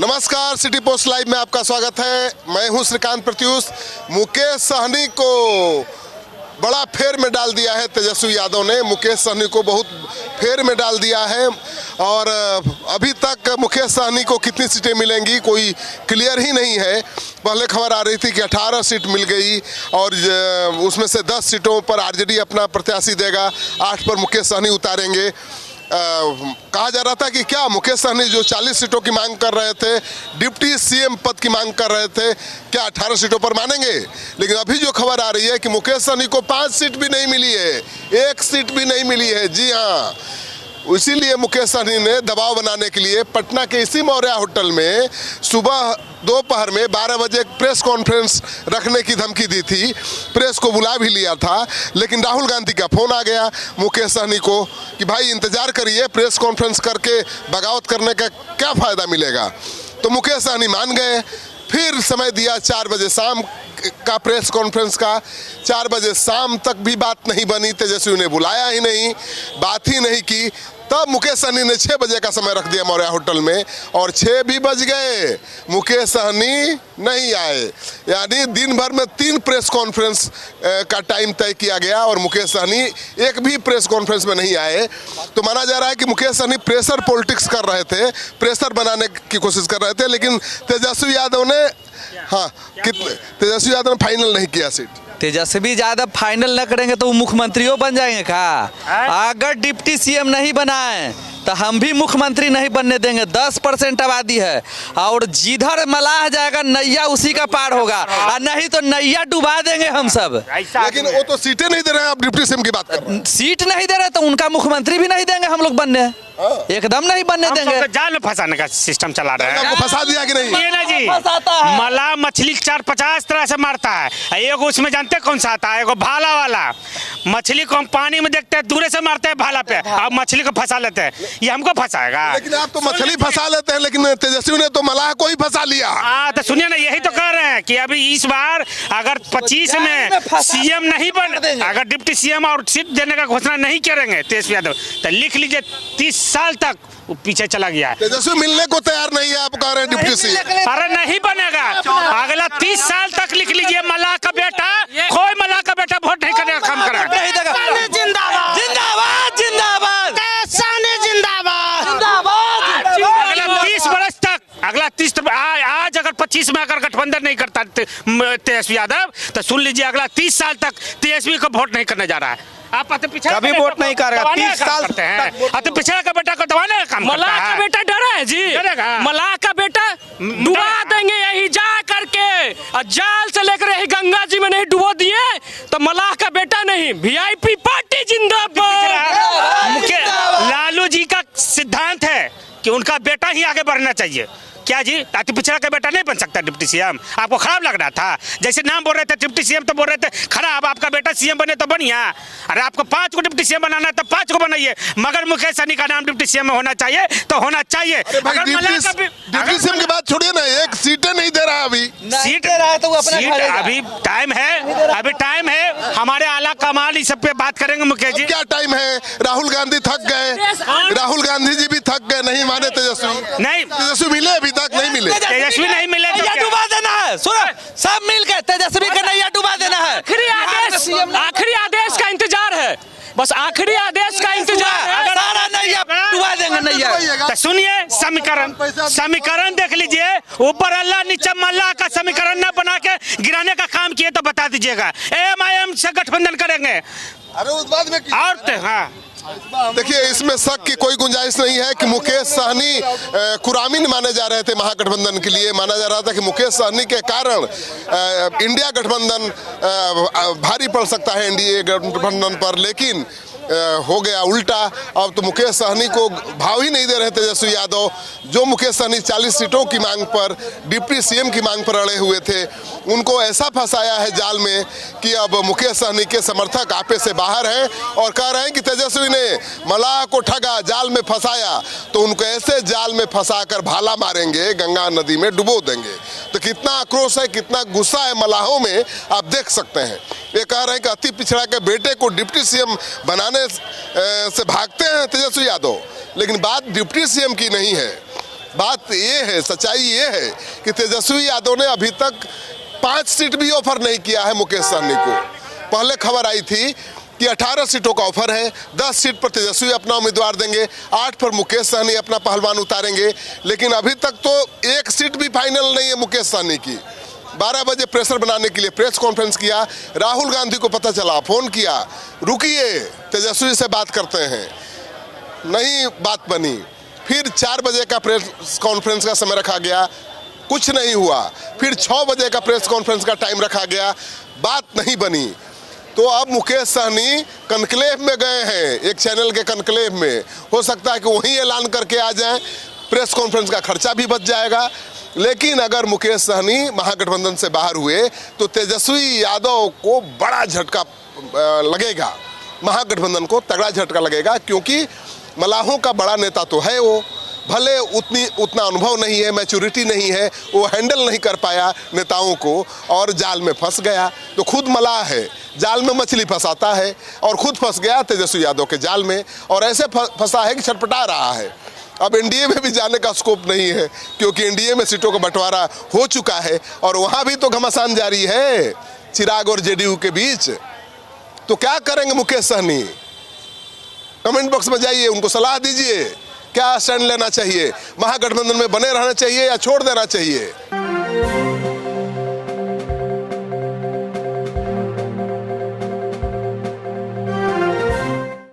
नमस्कार, city post live में आपका स्वागत है। मैं हूं श्रीकांत प्रत्युष। मुकेश सहनी को बड़ा फेर में डाल दिया है तेजस्वी यादव ने। मुकेश सहनी को बहुत फेर में डाल दिया है और अभी तक मुकेश सहनी को कितनी सीटें मिलेंगी कोई क्लियर ही नहीं है। पहले खबर आ रही थी कि 18 सीट मिल गई और उसमें से 10 सीटों पर आरजेडी अपना प्रत्याशी देगा, 8 पर मुकेश सहनी उतारेंगे। कहा जा रहा था कि क्या मुकेश सहनी जो 40 सीटों की मांग कर रहे थे, डिप्टी सीएम पद की मांग कर रहे थे, क्या 18 सीटों पर मानेंगे? लेकिन अभी जो खबर आ रही है कि मुकेश सहनी को 5 सीट भी नहीं मिली है, 1 सीट भी नहीं मिली है। जी हाँ, इसीलिए मुकेश सहनी ने दबाव बनाने के लिए पटना के इसी मौर्य होटल में सुबह दोपहर में 12 बजे प्रेस कॉन्फ्रेंस रखने की धमकी दी थी। प्रेस को बुला भी लिया था, लेकिन राहुल गांधी का फोन आ गया मुकेश सहनी को कि भाई इंतजार करिए, प्रेस कॉन्फ्रेंस करके बगावत करने का क्या फ़ायदा मिलेगा। तो मुकेश सहनी मान गए। फिर समय दिया 4 बजे शाम का प्रेस कॉन्फ्रेंस का। 4 बजे शाम तक भी बात नहीं बनी, तेजस्वी ने बुलाया ही नहीं, बात ही नहीं की। तब मुकेश सहनी ने 6 बजे का समय रख दिया मौर्या होटल में और 6 भी बज गए, मुकेश सहनी नहीं आए। यानी दिन भर में 3 प्रेस कॉन्फ्रेंस का टाइम तय किया गया और मुकेश सहनी एक भी प्रेस कॉन्फ्रेंस में नहीं आए। तो माना जा रहा है कि मुकेश सहनी प्रेशर पॉलिटिक्स कर रहे थे, प्रेशर बनाने की कोशिश कर रहे थे। लेकिन तेजस्वी यादव ने तेजस्वी यादव ने फाइनल नहीं किया सीट। तेजस्वी यादव फाइनल न करेंगे तो वो मुख्यमंत्रियों बन जाएंगे का? अगर डिप्टी सीएम नहीं बनाए तो हम भी मुख्यमंत्री नहीं बनने देंगे। 10% आबादी है और जिधर मलाह जाएगा नैया उसी का पार होगा, और नहीं तो नैया डुबा देंगे हम सब। लेकिन वो तो सीटें नहीं दे रहे हैं, आप डिप्टी सीएम की बात कर रहे हैं। सीट नहीं दे रहे तो उनका मुख्यमंत्री भी नहीं देंगे हम लोग बनने, एकदम नहीं बनने देंगे। जाल में फंसाने का सिस्टम चला रहे हैं। आपको फंसा दिया कि नहीं? ये ना जी, मलाह मछली 4-50 तरह से मारता है। एगो उसमें जानते कौन सा आता है? एगो भाला वाला मछली को हम पानी में देखते हैं, दूर से मारते हैं भाला पे, अब मछली को फंसा लेते हैं। ये हमको फंसाएगा। लेकिन आप तो मछली फंसा लेते हैं, लेकिन तेजस्वी ने तो मलाह को ही फंसा लिया। तो सुनिए ना, यही तो कह रहे हैं कि अभी इस बार अगर 25 में सीएम नहीं बन, अगर डिप्टी सीएम और सीट देने का घोषणा नहीं करेंगे तेजस्वी यादव, तो लिख लीजिए 30 साल तक वो पीछे चला गया है। तेजस्वी मिलने को तैयार नहीं है, आप कह रहे हैं डिप्टी सीएम। अरे नहीं बनेगा, अगला 30 साल तक लिख लीजिए। मलाह का बेटा, कोई मलाह का बेटा वोट नहीं करेगा, काम करेगा। जिंदाबाद जिंदाबाद जिंदाबाद अगला 30 वर्ष तक, अगला 30 आज अगर 25 में अगर गठबंधन नहीं करता तेजस्वी यादव, तो सुन लीजिए अगला 30 साल तक तेजस्वी को वोट नहीं करने जा रहा है। आप कभी वोट नहीं करेगा। 30 साल करते हैं। पिछड़ा का बेटा को दबाने का काम मलाह का बेटा डरा है जी, मलाह का बेटा डुबा देंगे यही जा करके, और जाल से लेकर यही गंगा जी में नहीं डुबो दिए तो मलाह का बेटा नहीं, वीआईपी पार्टी जिंदाबाद। लालू जी का सिद्धांत है कि उनका बेटा ही आगे बढ़ना चाहिए। क्या जी, अति पिछड़ा का बेटा नहीं बन सकता डिप्टी सीएम? आपको खराब लग रहा था? जैसे नाम बोल रहे थे डिप्टी सीएम तो बोल रहे थे खराब, आपका बेटा सीएम बने तो बढ़िया। अरे आपको 5 को डिप्टी सीएम बनाना है तो 5 को बनाइए, मगर मुकेश सहनी का नाम डिप्टी सीएम में होना चाहिए तो होना चाहिए। डिप्टी सीएम की बात छोड़िए ना, 1 सीटें नहीं दे रहा है अभी। सीट दे रहा है तो अभी टाइम है, अभी टाइम है। हमारे आला कमाल इस सब पे बात करेंगे मुकेश जी। क्या टाइम है? राहुल गांधी थक गए, राहुल गांधी जी भी थक गए, नहीं माने तेजस्वी। नहीं, तेजस्वी मिले अभी तक नहीं मिले। तेजस्वी नहीं मिले तो नैया डुबा देना है। सुनो, सब मिलकर तेजस्वी का नैया डुबा देना है। आखिरी आदेश का इंतजार है, बस आखिरी आदेश का इंतजार है। सारा नैया डुबा देंगे नैया। तो सुनिए, समीकरण देख लीजिए, ऊपर अल्लाह नीचे मल्लाह का समीकरण न बना के गिराने का काम किए तो बता दीजिएगा। एमआईएम से गठबंधन करेंगे। अरे उस बात में और हाँ, देखिए, इसमें शक की कोई गुंजाइश नहीं है कि मुकेश सहनी कुरामीन माने जा रहे थे महागठबंधन के लिए। माना जा रहा था कि मुकेश सहनी के कारण इंडिया गठबंधन भारी पड़ सकता है एनडीए गठबंधन पर, लेकिन हो गया उल्टा। अब तो मुकेश सहनी को भाव ही नहीं दे रहे तेजस्वी यादव। जो मुकेश सहनी 40 सीटों की मांग पर, डिप्टी सीएम की मांग पर अड़े हुए थे, उनको ऐसा फंसाया है जाल में कि अब मुकेश सहनी के समर्थक आपे से बाहर हैं और कह रहे हैं कि तेजस्वी ने मलाह को ठगा, जाल में फंसाया, तो उनको ऐसे जाल में फंसाकर भाला मारेंगे, गंगा नदी में डुबो देंगे। तो कितना आक्रोश है, कितना गुस्सा है मलाहों में, आप देख सकते हैं। ये कह रहे हैं कि अति पिछड़ा के बेटे को डिप्टी सीएम बनाने से भागते हैं तेजस्वी यादव, लेकिन बात डिप्टी सीएम की नहीं है। बात ये है, सच्चाई ये है कि तेजस्वी यादव ने अभी तक 5 सीट भी ऑफर नहीं किया है मुकेश सहनी को। पहले खबर आई थी कि 18 सीटों का ऑफर है, 10 सीट पर तेजस्वी अपना उम्मीदवार देंगे, 8 पर मुकेश सहनी अपना पहलवान उतारेंगे, लेकिन अभी तक तो 1 सीट भी फाइनल नहीं है मुकेश सहनी की। 12 बजे प्रेशर बनाने के लिए प्रेस कॉन्फ्रेंस किया, राहुल गांधी को पता चला, फोन किया, रुकिए तेजस्वी से बात करते हैं, नहीं बात बनी। फिर 4 बजे का प्रेस कॉन्फ्रेंस का समय रखा गया, कुछ नहीं हुआ। फिर 6 बजे का प्रेस कॉन्फ्रेंस का टाइम रखा गया, बात नहीं बनी। तो अब मुकेश सहनी कनक्लेव में गए हैं, एक चैनल के कनक्लेव में। हो सकता है कि वहीं ऐलान करके आ जाएं, प्रेस कॉन्फ्रेंस का खर्चा भी बच जाएगा। लेकिन अगर मुकेश सहनी महागठबंधन से बाहर हुए तो तेजस्वी यादव को बड़ा झटका लगेगा, महागठबंधन को तगड़ा झटका लगेगा, क्योंकि मलाहों का बड़ा नेता तो है वो, भले उतना अनुभव नहीं है, मैच्योरिटी नहीं है, वो हैंडल नहीं कर पाया नेताओं को और जाल में फंस गया। तो खुद मलाह है, जाल में मछली फंसाता है और खुद फंस गया तेजस्वी यादव के जाल में, और ऐसे फंसा है कि छटपटा रहा है। अब एनडीए में भी जाने का स्कोप नहीं है, क्योंकि एनडीए में सीटों का बंटवारा हो चुका है और वहाँ भी तो घमासान जारी है चिराग और जेडीयू के बीच। तो क्या करेंगे मुकेश सहनी? कमेंट बॉक्स में जाइए, उनको सलाह दीजिए, क्या स्टैंड लेना चाहिए, महागठबंधन में बने रहना चाहिए या छोड़ देना चाहिए।